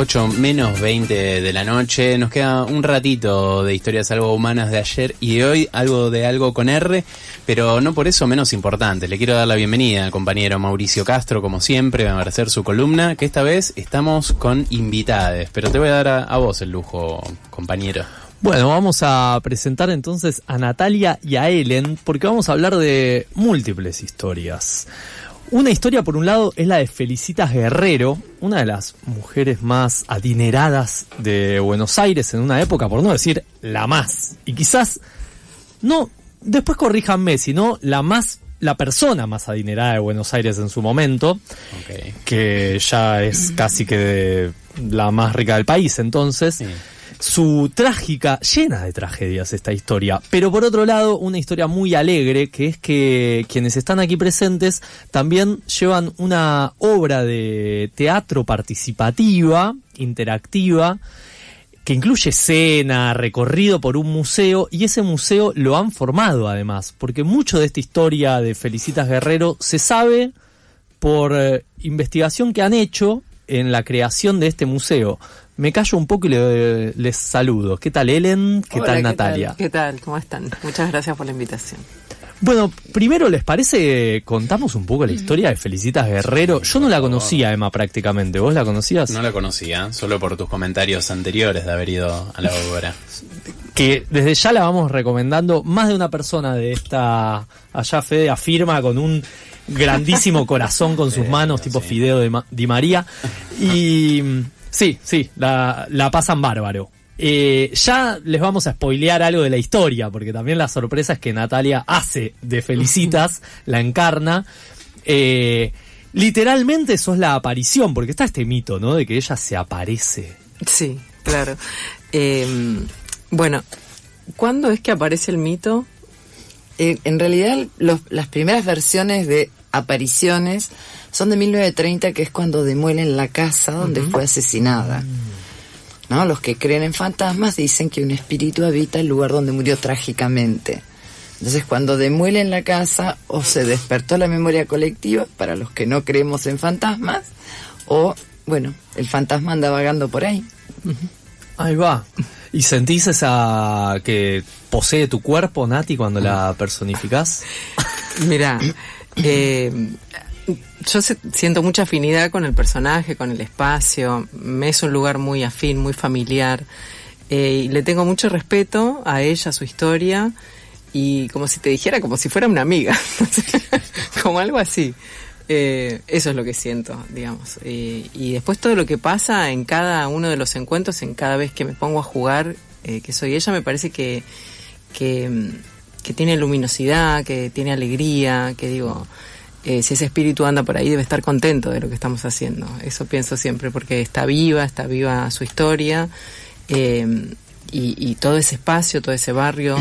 8 menos 20 de la noche. Nos queda un ratito de historias algo humanas de ayer y de hoy, algo con R, pero no por eso menos importante. Le quiero dar la bienvenida al compañero Mauricio Castro, como siempre, a hacer su columna, que esta vez estamos con invitades, pero te voy a dar a vos el lujo, compañero. Bueno, vamos a presentar entonces a Natalia y a Ellen, porque vamos a hablar de múltiples historias. Una historia, por un lado, es la de Felicitas Guerrero, una de las mujeres más adineradas de Buenos Aires en una época, por no decir la más. Y quizás, no, después corríjanme, sino la persona más adinerada de Buenos Aires en su momento, okay, que ya es casi que la más rica del país, entonces. Sí. Su trágica, llena de tragedias esta historia, pero por otro lado una historia muy alegre, que es que quienes están aquí presentes también llevan una obra de teatro participativa, interactiva, que incluye escena, recorrido por un museo, y ese museo lo han formado además, porque mucho de esta historia de Felicitas Guerrero se sabe por investigación que han hecho en la creación de este museo. Me callo un poco y les saludo. ¿Qué tal, Ellen? ¿Qué tal, Natalia? ¿Qué tal? ¿Cómo están? Muchas gracias por la invitación. Bueno, primero, ¿les parece contamos un poco la historia de Felicitas Guerrero? Yo no la conocía, Emma, prácticamente. ¿Vos la conocías? No la conocía, solo por tus comentarios anteriores de haber ido a la obra. Que desde ya la vamos recomendando. Más de una persona de esta... Allá Fede afirma con un grandísimo corazón con sus manos, tipo Fideo de Di María. Y... Sí, la pasan bárbaro. Ya les vamos a spoilear algo de la historia, porque también la sorpresa es que Natalia hace de Felicitas, la encarna. Literalmente sos la aparición, porque está este mito, ¿no? De que ella se aparece. Sí, claro. Bueno, ¿cuándo es que aparece el mito? En realidad, las primeras versiones de apariciones son de 1930, que es cuando demuelen la casa donde fue asesinada. ¿No? Los que creen en fantasmas dicen que un espíritu habita el lugar donde murió trágicamente. Entonces, cuando demuelen la casa, o se despertó la memoria colectiva, para los que no creemos en fantasmas, o, bueno, el fantasma anda vagando por ahí. Ahí va. ¿Y sentís esa que posee tu cuerpo, Nati, cuando la personificás? Mirá, yo siento mucha afinidad con el personaje, con el espacio. Me es un lugar muy afín, muy familiar. Y le tengo mucho respeto a ella, a su historia. Y como si te dijera, como si fuera una amiga. Como algo así. Eso es lo que siento, digamos. Y después todo lo que pasa en cada uno de los encuentros, en cada vez que me pongo a jugar, que soy ella, me parece que tiene luminosidad, que tiene alegría, que digo... si ese espíritu anda por ahí debe estar contento de lo que estamos haciendo. Eso pienso siempre, porque está viva su historia, y todo ese espacio, todo ese barrio,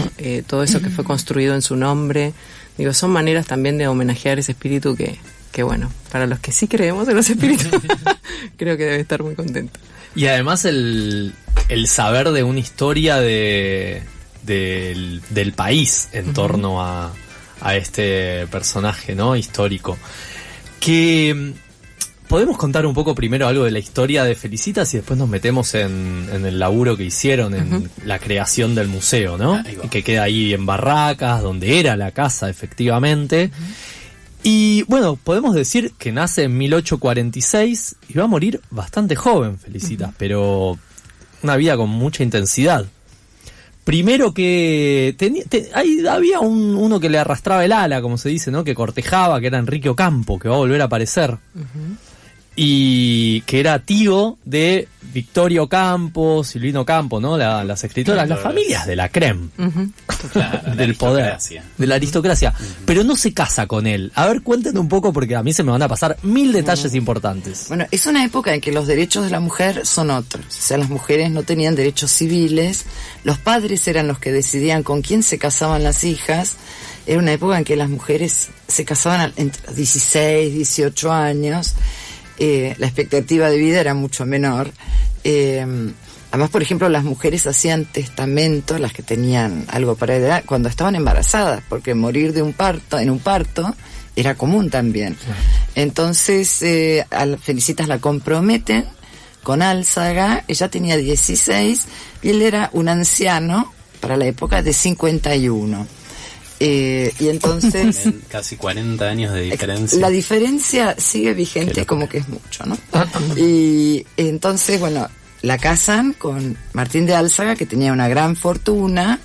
todo eso que fue construido en su nombre. Digo, son maneras también de homenajear ese espíritu que bueno, para los que sí creemos en los espíritus, creo que debe estar muy contento. Y además el saber de una historia del país en torno a este personaje, ¿no? Histórico. Que podemos contar un poco primero algo de la historia de Felicitas y después nos metemos en el laburo que hicieron en la creación del museo, ¿no? Y que queda ahí en Barracas, donde era la casa, efectivamente. Y bueno, podemos decir que nace en 1846 y va a morir bastante joven, Felicitas, pero una vida con mucha intensidad. Primero que ahí había uno que le arrastraba el ala, como se dice, ¿no? Que cortejaba, que era Enrique Ocampo, que va a volver a aparecer. Y que era tío de Victoria Ocampo, Silvina Ocampo, ¿no? Las escritoras, las familias de la creme, claro, del poder, de la aristocracia. Pero no se casa con él. A ver, cuéntenme un poco, porque a mí se me van a pasar 1000 detalles importantes. Bueno, es una época en que los derechos de la mujer son otros. O sea, las mujeres no tenían derechos civiles, los padres eran los que decidían con quién se casaban las hijas. Era una época en que las mujeres se casaban entre 16, 18 años. La expectativa de vida era mucho menor. Además, por ejemplo, las mujeres hacían testamento, las que tenían algo para edad, cuando estaban embarazadas, porque morir en un parto era común también. Entonces, a Felicitas la comprometen con Álzaga, ella tenía 16 y él era un anciano para la época de 51. Y entonces... Tienen casi 40 años de diferencia. La diferencia sigue vigente como que es mucho, ¿no? Y entonces, bueno, la casan con Martín de Álzaga, que tenía una gran fortuna.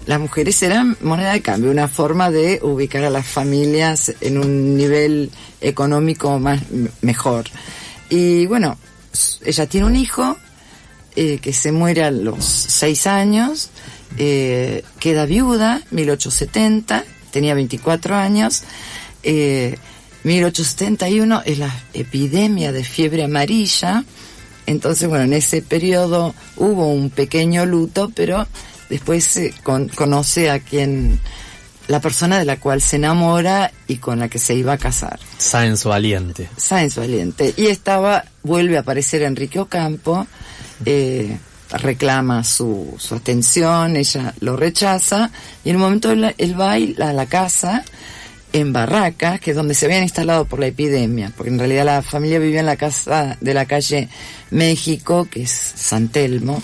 Las mujeres eran moneda de cambio, una forma de ubicar a las familias en un nivel económico mejor. Y bueno, ella tiene un hijo que se muere a los 6 años, queda viuda, 1870, tenía 24 años. 1871 es la epidemia de fiebre amarilla. Entonces, bueno, en ese periodo hubo un pequeño luto, pero después conoce a la persona de la cual se enamora y con la que se iba a casar. Sáenz Valiente. Y vuelve a aparecer Enrique Ocampo, reclama su atención, ella lo rechaza, y en un momento él va a la casa en Barracas, que es donde se habían instalado por la epidemia, porque en realidad la familia vivía en la casa de la calle México, que es San Telmo.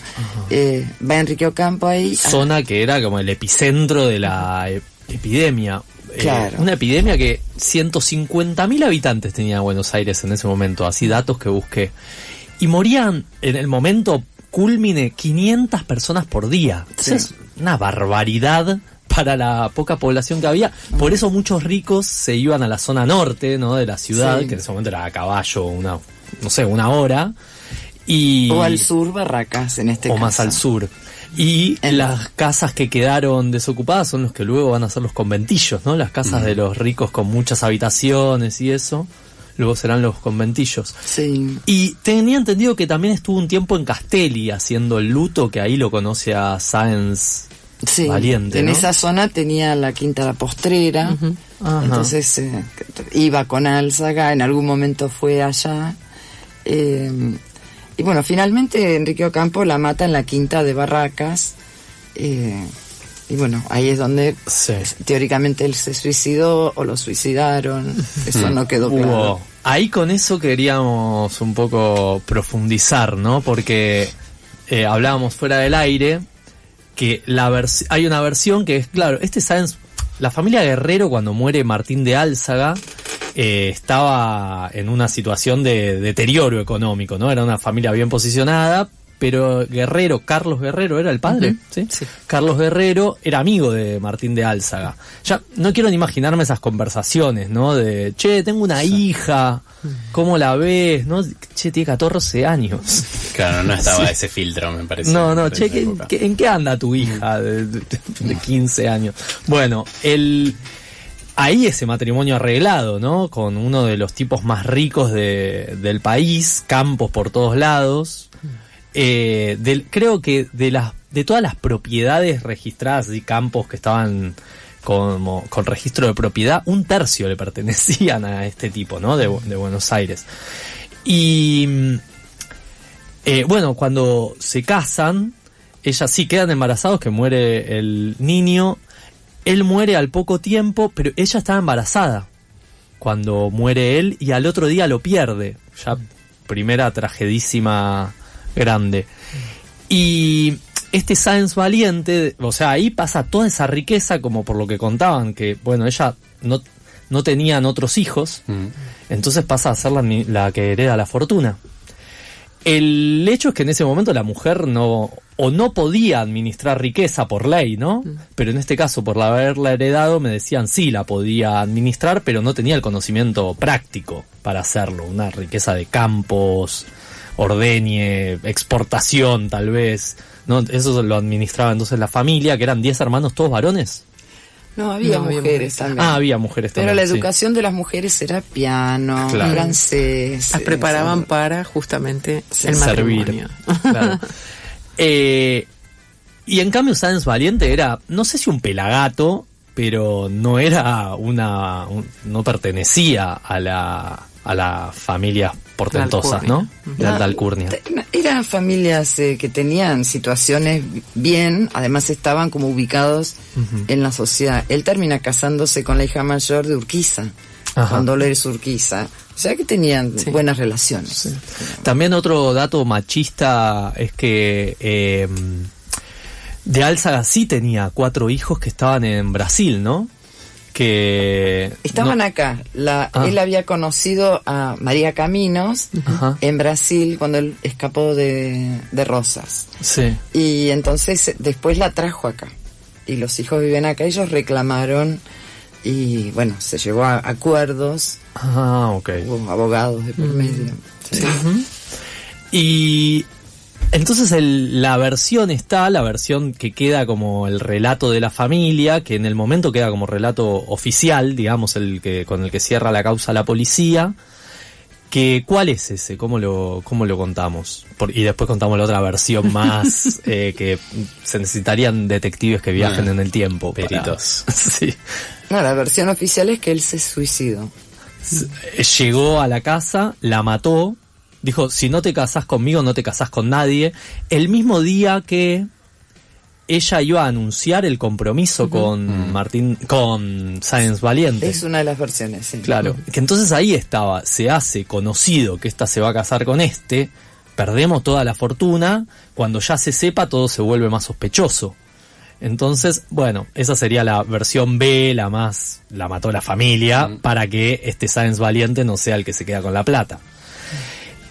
Va Enrique Ocampo ahí. Zona que era como el epicentro de la epidemia. Claro. Una epidemia que 150.000 habitantes tenía Buenos Aires en ese momento, así datos que busqué. Y morían en el momento cúlmine 500 personas por día. Sí. Es una barbaridad para la poca población que había. Por eso muchos ricos se iban a la zona norte, ¿no?, de la ciudad, sí, que en ese momento era a caballo una hora. O al sur, Barracas, en este caso. O más al sur. Y las casas que quedaron desocupadas son los que luego van a ser los conventillos, ¿no? Las casas de los ricos con muchas habitaciones y eso. Luego serán los conventillos. Sí. Y tenía entendido que también estuvo un tiempo en Castelli haciendo el luto, que ahí lo conoce a Sáenz Valiente, en ¿no? esa zona tenía la Quinta La Postrera. Entonces iba con Álzaga, en algún momento fue allá. Y bueno, finalmente Enrique Ocampo la mata en la Quinta de Barracas. Y bueno, ahí es donde teóricamente él se suicidó o lo suicidaron. Eso no quedó claro. Ahí con eso queríamos un poco profundizar, ¿no? Porque hablábamos fuera del aire que hay una versión que es, claro, la familia Guerrero, cuando muere Martín de Álzaga, estaba en una situación de deterioro económico, ¿no? Era una familia bien posicionada, pero Carlos Guerrero era el padre, ¿sí? Sí. Carlos Guerrero era amigo de Martín de Álzaga. Ya no quiero ni imaginarme esas conversaciones, ¿no? De, che, tengo una hija, ¿cómo la ves? ¿No? Che, tiene 14 años. Claro, no estaba ese filtro, me parece. No, che, ¿en qué anda tu hija de 15 años? Bueno, ahí ese matrimonio arreglado, ¿no? Con uno de los tipos más ricos del país, campos por todos lados. Creo que de todas las propiedades registradas y campos que estaban con registro de propiedad, 1/3 le pertenecían a este tipo, ¿no? De Buenos Aires. Y bueno, cuando se casan, ellas sí quedan embarazados, que muere el niño. Él muere al poco tiempo, pero ella estaba embarazada cuando muere él, y al otro día lo pierde. Ya primera tragedísima grande. Y este Sáenz Valiente, o sea, ahí pasa toda esa riqueza, como por lo que contaban, que bueno, ella no tenían otros hijos, entonces pasa a ser la que hereda la fortuna. El hecho es que en ese momento la mujer no podía administrar riqueza por ley, ¿no? Pero en este caso, por haberla heredado, me decían sí, la podía administrar, pero no tenía el conocimiento práctico para hacerlo. Una riqueza de campos, ordeñe, exportación tal vez, ¿no? Eso lo administraba entonces la familia, que eran 10 hermanos, todos varones. No, había mujeres también. Había mujeres también. Pero la educación de las mujeres era piano, francés. Las preparaban para justamente el matrimonio. Claro. Y en cambio Sáenz Valiente era, no sé si un pelagato, pero no era no pertenecía a la familia portentosas, ¿no? De alta alcurnia. Eran familias que tenían situaciones bien, además estaban como ubicados en la sociedad. Él termina casándose con la hija mayor de Urquiza, Ajá. con Dolores Urquiza. O sea que tenían buenas relaciones. Sí. También otro dato machista es que de Álzaga sí tenía 4 hijos que estaban en Brasil, ¿no? Que estaban acá. Él había conocido a María Caminos en Brasil cuando él escapó de Rosas. Sí. Y entonces después la trajo acá. Y los hijos viven acá. Ellos reclamaron y bueno, se llegó a acuerdos. Ok. Hubo abogados de por medio. Sí. Y entonces la versión que queda como el relato de la familia, que en el momento queda como relato oficial, digamos, con el que cierra la causa la policía. ¿Cuál es ese? ¿Cómo lo contamos? Y después contamos la otra versión más, que se necesitarían detectives que viajen en el tiempo. Peritos. Sí. No, la versión oficial es que él se suicidó. Llegó a la casa, la mató, dijo, si no te casás conmigo, no te casás con nadie. El mismo día que ella iba a anunciar el compromiso con Sáenz Valiente. Es una de las versiones, sí. Claro, que entonces ahí estaba, se hace conocido que esta se va a casar con perdemos toda la fortuna, cuando ya se sepa todo se vuelve más sospechoso. Entonces, bueno, esa sería la versión B, la mató la familia, para que Sáenz Valiente no sea el que se queda con la plata.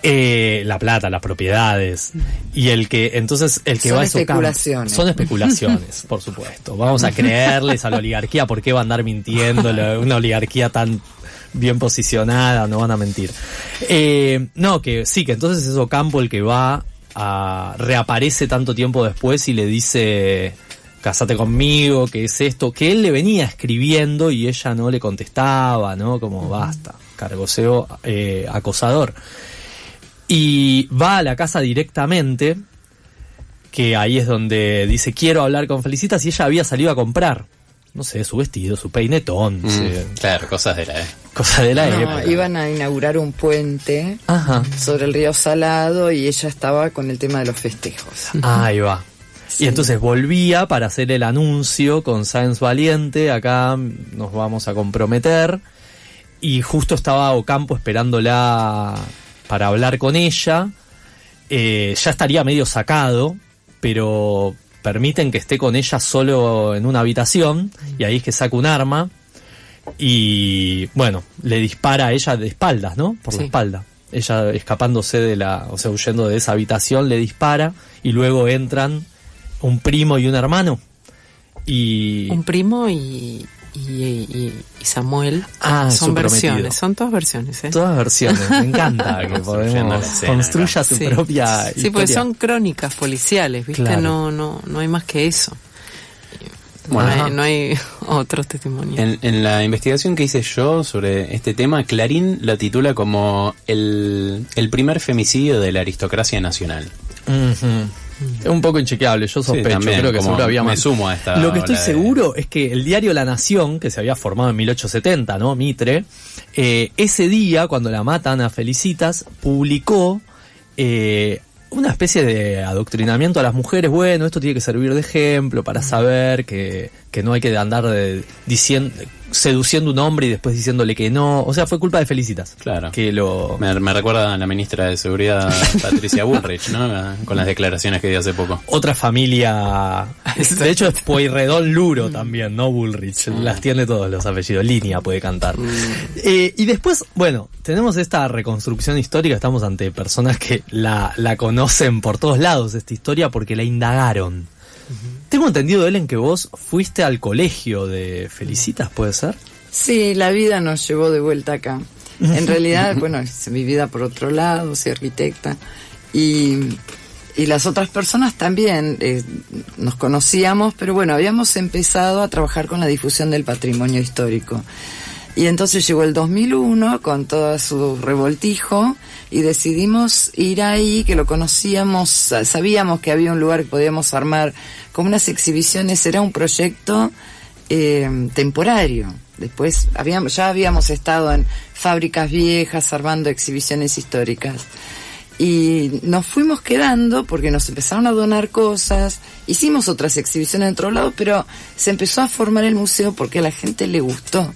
La plata, las propiedades, y el que son va a especulaciones. Son especulaciones, por supuesto. Vamos a creerles a la oligarquía, ¿por qué va a andar mintiendo? Una oligarquía tan bien posicionada, no van a mentir. Que entonces es Ocampo el que reaparece tanto tiempo después y le dice, casate conmigo, ¿qué es esto? Que él le venía escribiendo y ella no le contestaba, ¿no? Como basta, cargoseo acosador. Y va a la casa directamente, que ahí es donde dice, quiero hablar con Felicitas, y ella había salido a comprar, no sé, su vestido, su peinetón. Claro, cosas de la época. Iban a inaugurar un puente sobre el río Salado y ella estaba con el tema de los festejos. Ahí va. Sí. Y entonces volvía para hacer el anuncio con Sáenz Valiente, acá nos vamos a comprometer, y justo estaba Ocampo esperándola para hablar con ella. Ya estaría medio sacado, pero permiten que esté con ella solo en una habitación, y ahí es que saca un arma y bueno, le dispara a ella de espaldas, ¿no? Por la espalda. Ella escapándose huyendo de esa habitación, le dispara, y luego entran un primo y un hermano. Un primo y Samuel. Son versiones, son todas versiones. Todas versiones, me encanta que podemos construya su propia historia. Sí, porque son crónicas policiales, ¿viste? Claro. No hay más que eso. Bueno, no hay otros testimonios. En la investigación que hice yo sobre este tema, Clarín lo titula como el primer femicidio de la aristocracia nacional. Es un poco inchequeable, yo sospecho, también, creo que seguro había más. Me sumo a esta. Lo que estoy seguro es que el diario La Nación, que se había formado en 1870, ¿no? Mitre, ese día, cuando la matan a Felicitas, publicó una especie de adoctrinamiento a las mujeres. Bueno, esto tiene que servir de ejemplo para saber que no hay que andar seduciendo a un hombre y después diciéndole que no. O sea, fue culpa de Felicitas. Claro. Me recuerda a la ministra de Seguridad, Patricia Bullrich, ¿no? Con las declaraciones que dio hace poco. Otra familia. De hecho, es Pueyrredón Luro también, ¿no? Bullrich. Las tiene todos los apellidos. Línea puede cantar. Y después, bueno, tenemos esta reconstrucción histórica. Estamos ante personas que la conocen por todos lados, esta historia, porque la indagaron. Tengo entendido, Ellen, que vos fuiste al colegio de Felicitas, ¿puede ser? Sí, la vida nos llevó de vuelta acá. En realidad, bueno, es mi vida por otro lado, soy arquitecta. Y las otras personas también nos conocíamos, pero bueno, habíamos empezado a trabajar con la difusión del patrimonio histórico. Y entonces llegó el 2001 con todo su revoltijo y decidimos ir ahí, que lo conocíamos, sabíamos que había un lugar que podíamos armar como unas exhibiciones. Era un proyecto temporario. Después ya habíamos estado en fábricas viejas armando exhibiciones históricas. Y nos fuimos quedando porque nos empezaron a donar cosas, hicimos otras exhibiciones en otro lado, pero se empezó a formar el museo porque a la gente le gustó.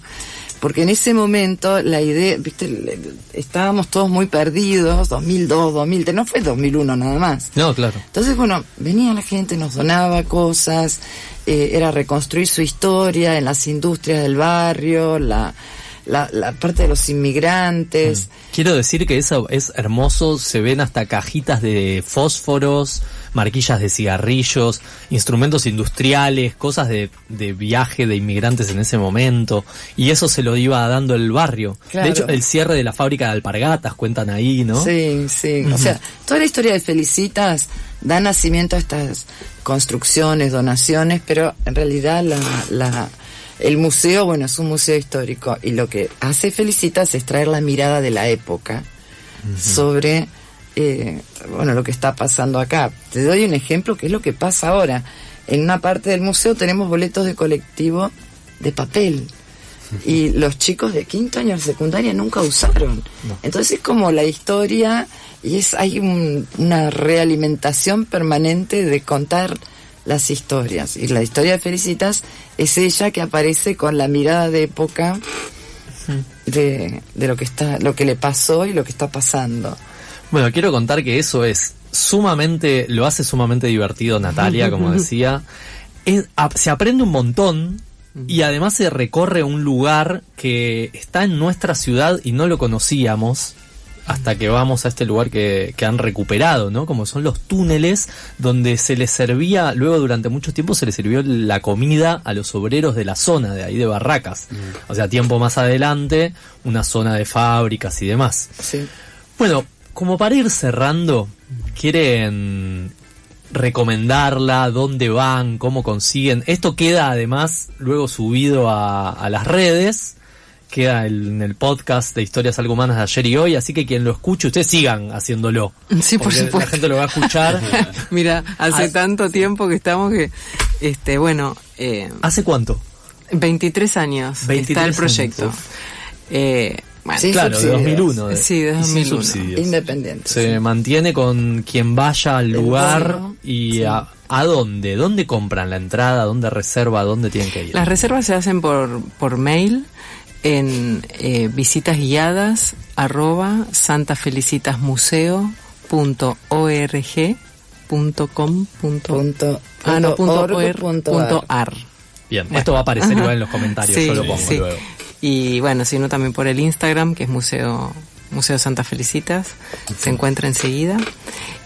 porque en ese momento la idea, viste, estábamos todos muy perdidos, 2002, 2003, no fue 2001 nada más. No, claro. Entonces, bueno, venía la gente, nos donaba cosas, era reconstruir su historia en las industrias del barrio, la parte de los inmigrantes. Quiero decir que eso es hermoso, se ven hasta cajitas de fósforos, marquillas de cigarrillos, instrumentos industriales, cosas de viaje de inmigrantes en ese momento, y eso se lo iba dando el barrio. Claro. De hecho, el cierre de la fábrica de alpargatas cuentan ahí, ¿no? Sí, sí. O sea, toda la historia de Felicitas da nacimiento a estas construcciones, donaciones, pero en realidad el museo, bueno, es un museo histórico, y lo que hace Felicitas es traer la mirada de la época sobre bueno, lo que está pasando acá. Te doy un ejemplo que es lo que pasa ahora. En una parte del museo tenemos boletos de colectivo de papel, y los chicos de quinto año de secundaria nunca usaron. No. Entonces es como la historia, y hay una realimentación permanente de contar las historias, y la historia de Felicitas es ella que aparece con la mirada de época de lo que le pasó y lo que está pasando. Bueno, quiero contar que eso lo hace sumamente divertido Natalia, como decía. Se aprende un montón, y además se recorre un lugar que está en nuestra ciudad y no lo conocíamos hasta que vamos a este lugar que han recuperado, ¿no? Como son los túneles donde se les servía, luego durante mucho tiempo se les sirvió la comida a los obreros de la zona de ahí de Barracas. O sea, tiempo más adelante, una zona de fábricas y demás. Sí. Bueno, como para ir cerrando, ¿quieren recomendarla? ¿Dónde van? ¿Cómo consiguen? Esto queda además luego subido a las redes. Queda en el podcast de Historias Algo Humanas de Ayer y Hoy, así que quien lo escuche, ustedes sigan haciéndolo. Sí, por supuesto. La gente lo va a escuchar. Mira, hace tanto tiempo que estamos que, bueno... ¿Hace cuánto? 23 años 23 está el proyecto. Bueno, sí, claro, de 2001. Sí, de 2001. Independiente. Se mantiene con quien vaya al lugar y ¿a dónde? ¿Dónde compran la entrada? ¿Dónde reserva? ¿Dónde tienen que ir? Las reservas se hacen por mail en visitas guiadas @santafelicitasmuseo.org.com.ar. Bien, esto va a aparecer igual en los comentarios, sí, yo lo pongo luego. Y bueno, sino también por el Instagram, que es Museo Santa Felicitas, se encuentra enseguida.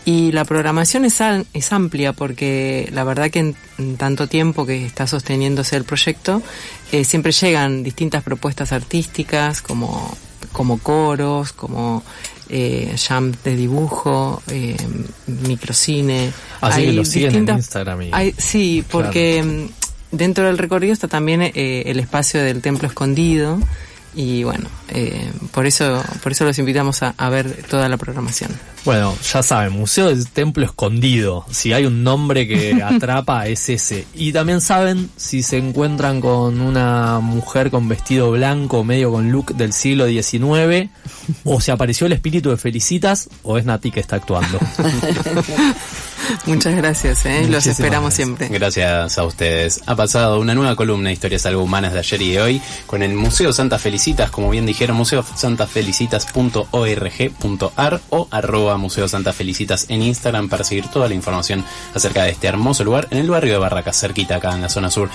Y la programación es amplia, porque la verdad que en tanto tiempo que está sosteniéndose el proyecto, siempre llegan distintas propuestas artísticas, como coros, como jam de dibujo, microcine. Así que lo siguen en Instagram. Sí, porque claro, dentro del recorrido está también el espacio del Templo Escondido. Y bueno, por eso los invitamos a ver toda la programación. Bueno, ya saben, Museo del Templo Escondido. Si hay un nombre que atrapa, es ese. Y también saben, si se encuentran con una mujer con vestido blanco, medio con look del siglo XIX, o se apareció el espíritu de Felicitas, o es Nati que está actuando. Muchas gracias, los esperamos siempre. Gracias a ustedes. Ha pasado una nueva columna de Historias Algo Humanas de Ayer y de Hoy con el Museo Santa Felicitas, como bien dijeron, museosantafelicitas.org.ar o @Museo Santa Felicitas en Instagram para seguir toda la información acerca de este hermoso lugar en el barrio de Barracas, cerquita acá en la zona sur